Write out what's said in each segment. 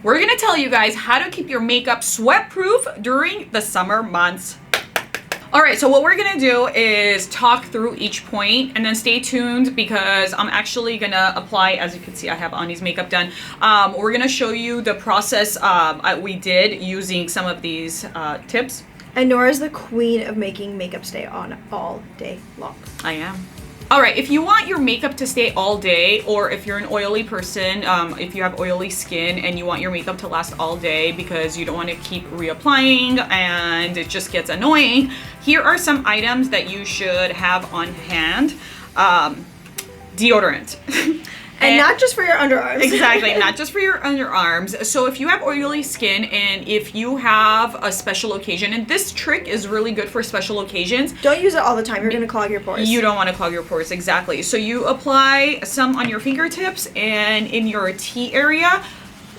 we're gonna tell you guys how to keep your makeup sweat-proof during the summer months. All right, so what we're gonna do is talk through each point and then stay tuned because I'm actually gonna apply, as you can see, I have Ani's makeup done. We're gonna show you the process we did using some of these tips. And Nora's the queen of making makeup stay on all day long. I am. All right, if you want your makeup to stay all day, or if you're an oily person, if you have oily skin and you want your makeup to last all day because you don't want to keep reapplying and it just gets annoying, here are some items that you should have on hand. Deodorant. And not just for your underarms. Exactly, not just for your underarms. So if you have oily skin and if you have a special occasion, and this trick is really good for special occasions. Don't use it all the time. You're going to clog your pores. You don't want to clog your pores, exactly. So you apply some on your fingertips and in your T area,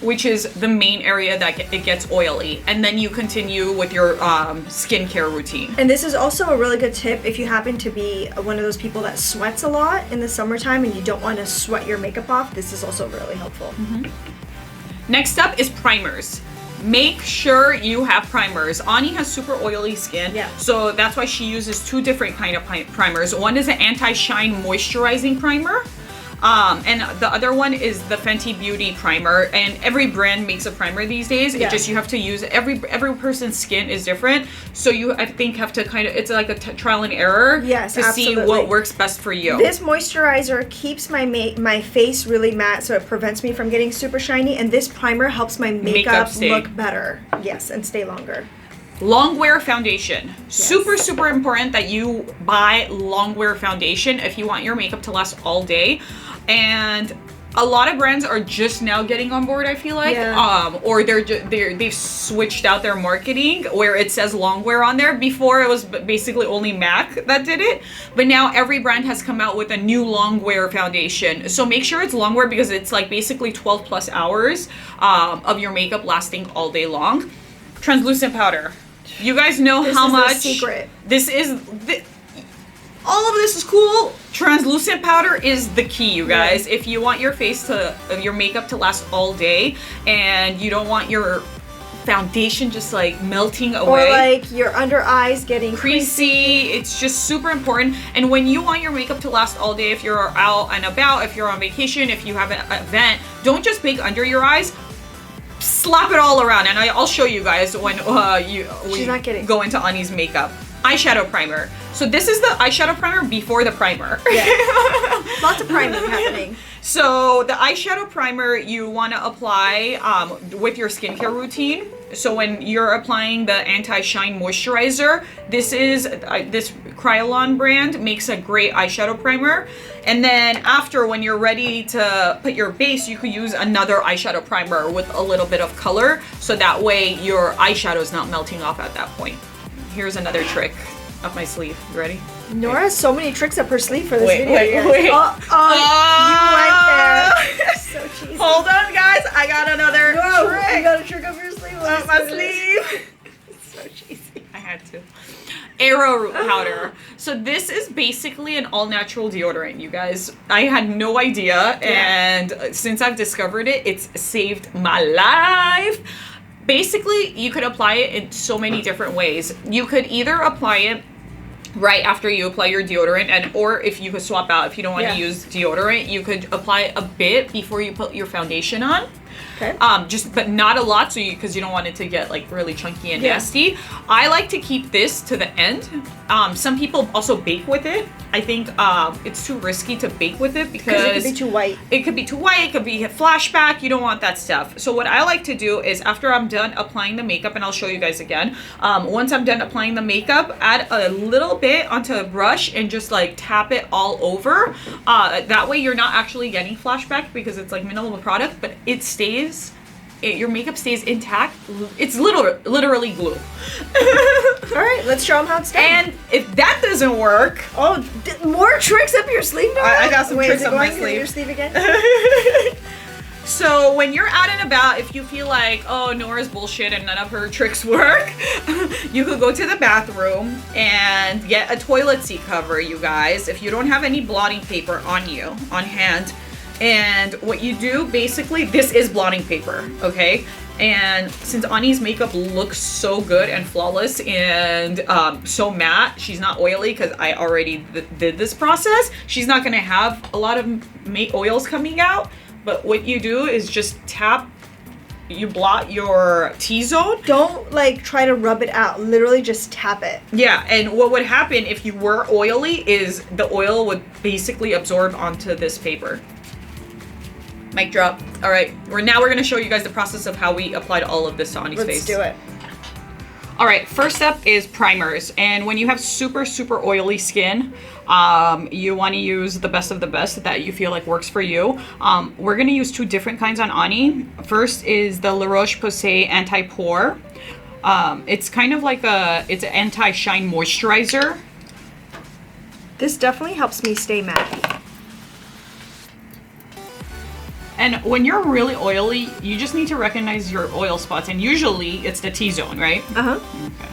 which is the main area that it gets oily. And then you continue with your skincare routine. And this is also a really good tip if you happen to be one of those people that sweats a lot in the summertime and you don't want to sweat your makeup off. This is also really helpful. Mm-hmm. Next up is primers. Make sure you have primers. Ani has super oily skin, so that's why she uses two different kind of primers. One is an anti-shine moisturizing primer. And the other one is the Fenty Beauty primer, and every brand makes a primer these days. It just, you have to use, every person's skin is different, so you, I think, have to kind of, it's like a trial and error to see what works best for you. This moisturizer keeps my face really matte, so it prevents me from getting super shiny, and this primer helps my makeup look better. Yes, and stay longer. Long wear foundation. Super important that you buy long wear foundation if you want your makeup to last all day. And a lot of brands are just now getting on board, I feel like, or they've switched out their marketing where it says long wear on there. Before it was basically only MAC that did it, but now every brand has come out with a new long wear foundation. So make sure it's long wear because it's like basically 12 plus hours of your makeup lasting all day long. Translucent powder. You guys know how much secret. This is. All of this is cool. Translucent powder is the key, you guys. If you want your your makeup to last all day, and you don't want your foundation just like melting away, or like your under eyes getting creasy, it's just super important. And when you want your makeup to last all day, if you're out and about, if you're on vacation, if you have an event, don't just make under your eyes. Slap it all around, and I'll show you guys when we go into Ani's makeup. Eyeshadow primer. So this is the eyeshadow primer before the primer. Yeah. Lots of priming happening. So the eyeshadow primer you want to apply with your skincare routine. So when you're applying the anti-shine moisturizer, this Kryolan brand makes a great eyeshadow primer. And then after, when you're ready to put your base, you could use another eyeshadow primer with a little bit of color, so that way your eyeshadow is not melting off at that point. Here's another trick up my sleeve. You ready? Nora has so many tricks up her sleeve for this video. Wait. You went there. So cheesy. Hold on, guys. I got another trick. You got a trick up your sleeve? Up my sleeve. It's so cheesy. I had to. Arrowroot powder. So this is basically an all-natural deodorant, you guys. I had no idea, and since I've discovered it, it's saved my life. Basically, you could apply it in so many different ways. You could either apply it right after you apply your deodorant, or if you could swap out, if you don't want to use deodorant, you could apply a bit before you put your foundation on. Okay. But not a lot, so because you don't want it to get like really chunky and nasty. I like to keep this to the end. Some people also bake with it. I think it's too risky to bake with it because it could be too white. It could be too white. It could be a flashback. You don't want that stuff. So what I like to do is after I'm done applying the makeup, and I'll show you guys again. Once I'm done applying the makeup, add a little bit onto a brush and just like tap it all over. That way you're not actually getting flashback because it's like minimal product, but it stays. Your makeup stays intact. It's literally glue. All right, let's show them how it's done. And if that doesn't work, more tricks up your sleeve, Nora? I got some tricks up my sleeve. Your sleeve again? So when you're out and about, if you feel like, oh, Nora's bullshit and none of her tricks work, you could go to the bathroom and get a toilet seat cover, you guys. If you don't have any blotting paper on hand, And what you do, basically, this is blotting paper, okay? And since Ani's makeup looks so good and flawless and so matte, she's not oily because I already did this process. She's not gonna have a lot of oils coming out, but what you do is just tap, you blot your T-zone. Don't like try to rub it out, literally just tap it. Yeah, and what would happen if you were oily is the oil would basically absorb onto this paper. Mic drop. All right, we're gonna show you guys the process of how we applied all of this to Ani's face. Let's do it. All right, first step is primers. And when you have super, super oily skin, you wanna use the best of the best that you feel like works for you. We're gonna use 2 different kinds on Ani. First is the La Roche-Posay Anti-Pore. It's kind of like it's an anti-shine moisturizer. This definitely helps me stay matte. And when you're really oily, you just need to recognize your oil spots, and usually it's the T-zone, right? Uh-huh. Okay.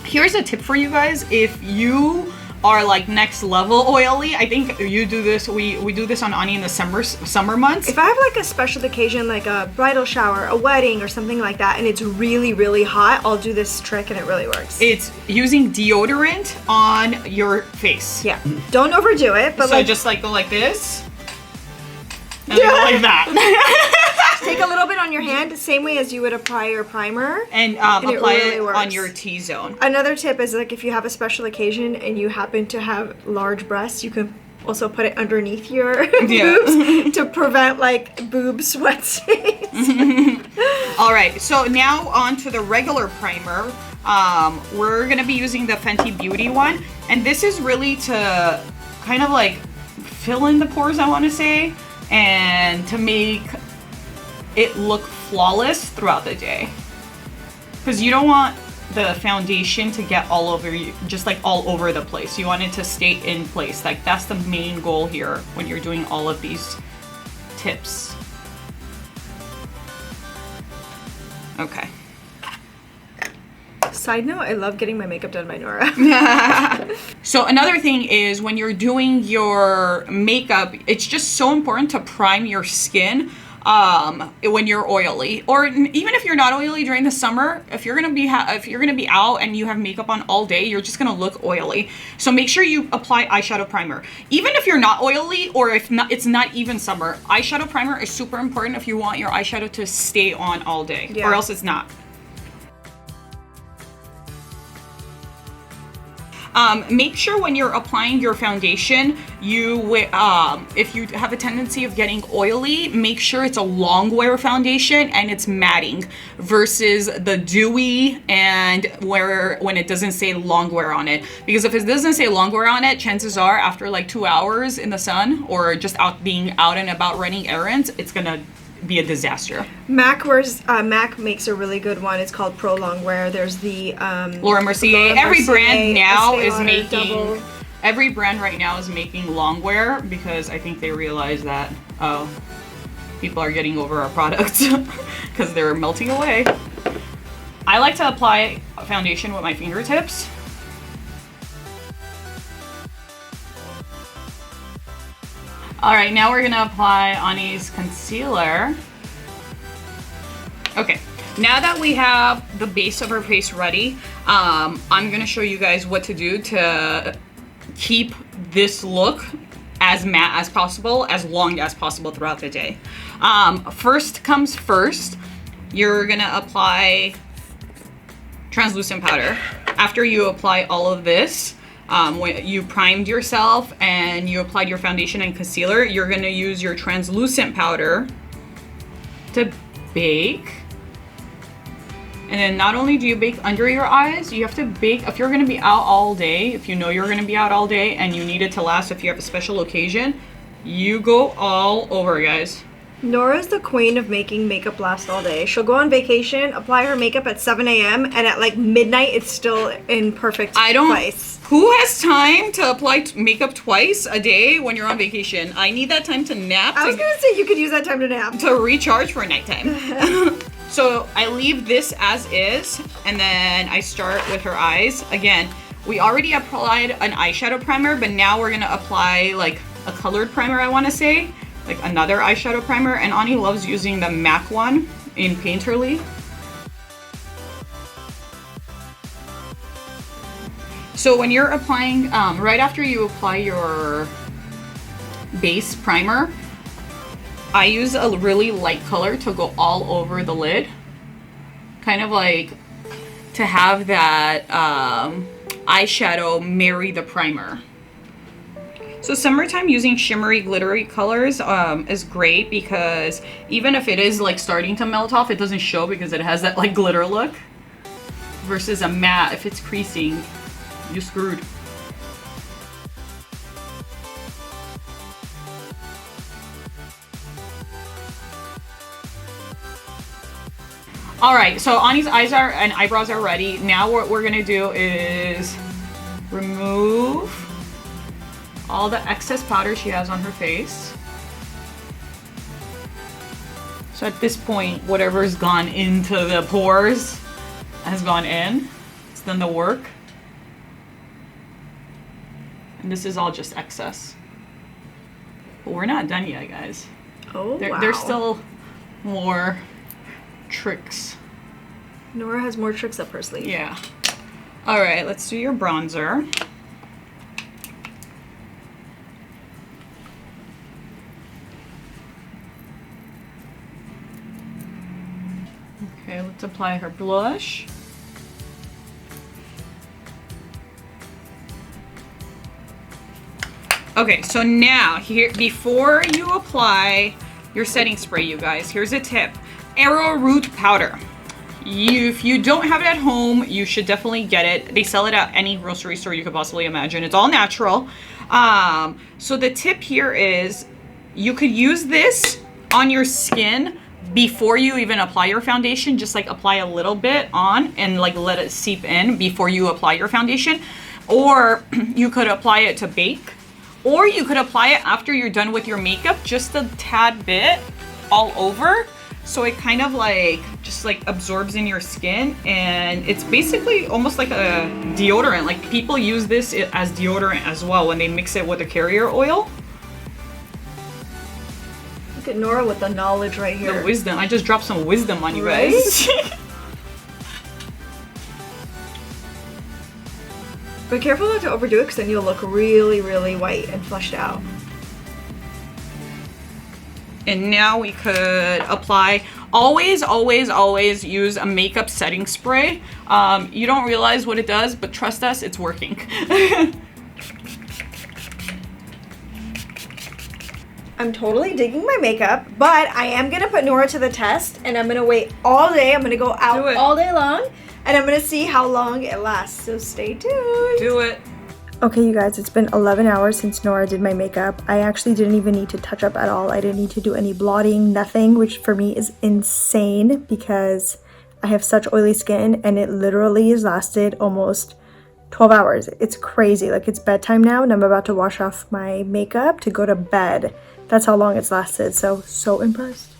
Here's a tip for you guys. If you are like next level oily, I think you do this, we do this on Ani in the summer months. If I have like a special occasion, like a bridal shower, a wedding or something like that, and it's really, really hot, I'll do this trick and it really works. It's using deodorant on your face. Yeah. Don't overdo it, but so just like go like this. And go like that. Take a little bit on your hand, same way as you would apply your primer. And apply it on your T-zone. Another tip is like if you have a special occasion and you happen to have large breasts, you can also put it underneath your boobs to prevent like boob sweat stains. All right, so now on to the regular primer. We're gonna be using the Fenty Beauty one. And this is really to kind of like fill in the pores, I wanna say, and to make it look flawless throughout the day. Because you don't want the foundation to get all over you, just like all over the place. You want it to stay in place. Like that's the main goal here when you're doing all of these tips. Okay. Side note, I love getting my makeup done by Nora. So another thing is when you're doing your makeup, it's just so important to prime your skin when you're oily, or even if you're not oily during the summer. If you're gonna be out and you have makeup on all day, you're just gonna look oily. So make sure you apply eyeshadow primer. Even if you're not oily, or if not, it's not even summer, eyeshadow primer is super important if you want your eyeshadow to stay on all day, or else it's not. Make sure when you're applying your foundation, if you have a tendency of getting oily, make sure it's a long wear foundation and it's matting versus the dewy and when it doesn't say long wear on it. Because if it doesn't say long wear on it, chances are after like 2 hours in the sun or just being out and about running errands, it's gonna be a disaster. MAC makes a really good one. It's called Pro Longwear. There's the Laura Mercier. Every brand now is making. Every brand right now is making longwear because I think they realize that people are getting over our products because they're melting away. I like to apply foundation with my fingertips. All right, now we're gonna apply Ani's concealer. Okay, now that we have the base of her face ready, I'm gonna show you guys what to do to keep this look as matte as possible, as long as possible throughout the day. First comes first, you're gonna apply translucent powder. After you apply all of this, when you primed yourself and you applied your foundation and concealer, you're gonna use your translucent powder to bake. And then not only do you bake under your eyes, you have to bake, if you're gonna be out all day, if you know you're gonna be out all day and you need it to last if you have a special occasion, you go all over, guys. Nora's the queen of making makeup last all day. She'll go on vacation, apply her makeup at 7 a.m. and at like midnight it's still in perfect place. Who has time to apply makeup twice a day when you're on vacation? I need that time to nap. I was gonna say you could use that time to nap. To recharge for nighttime. So I leave this as is, and then I start with her eyes. Again, we already applied an eyeshadow primer, but now we're gonna apply like a colored primer, I want to say, like another eyeshadow primer, and Ani loves using the MAC one in Painterly. So when you're applying, right after you apply your base primer, I use a really light color to go all over the lid, kind of like to have that eyeshadow marry the primer. So summertime using shimmery glittery colors is great because even if it is like starting to melt off, it doesn't show because it has that like glitter look, versus a matte, if it's creasing, you're screwed. All right, so Ani's eyes and eyebrows are ready. Now what we're gonna do is remove all the excess powder she has on her face. So at this point, whatever's gone into the pores has gone in. It's done the work. And this is all just excess. But we're not done yet, guys. Oh, wow. There's still more tricks. Nora has more tricks up her sleeve. Yeah. All right, let's do your bronzer. Okay, let's apply her blush. Okay, so now here, before you apply your setting spray, you guys, here's a tip. Arrowroot Powder. If you don't have it at home, you should definitely get it. They sell it at any grocery store you could possibly imagine. It's all natural. So the tip here is you could use this on your skin before you even apply your foundation. Just like apply a little bit on and like let it seep in before you apply your foundation. Or you could apply it to bake. Or you could apply it after you're done with your makeup, just a tad bit all over. So it kind of like, just like absorbs in your skin, and it's basically almost like a deodorant. Like people use this as deodorant as well when they mix it with a carrier oil. Look at Nora with the knowledge right here. The wisdom. I just dropped some wisdom on you guys. But careful not to overdo it, because then you'll look really, really white and flushed out. And now we could apply, always use a makeup setting spray. You don't realize what it does, but trust us, it's working. I'm totally digging my makeup, but I am gonna put Nora to the test, and I'm gonna wait all day. I'm gonna go out all day long, and I'm gonna see how long it lasts, so stay tuned. Do it. Okay, you guys, it's been 11 hours since Nora did my makeup. I actually didn't even need to touch up at all. I didn't need to do any blotting, nothing, which for me is insane because I have such oily skin, and it literally has lasted almost 12 hours. It's crazy. Like, it's bedtime now, and I'm about to wash off my makeup to go to bed. That's how long it's lasted, so impressed.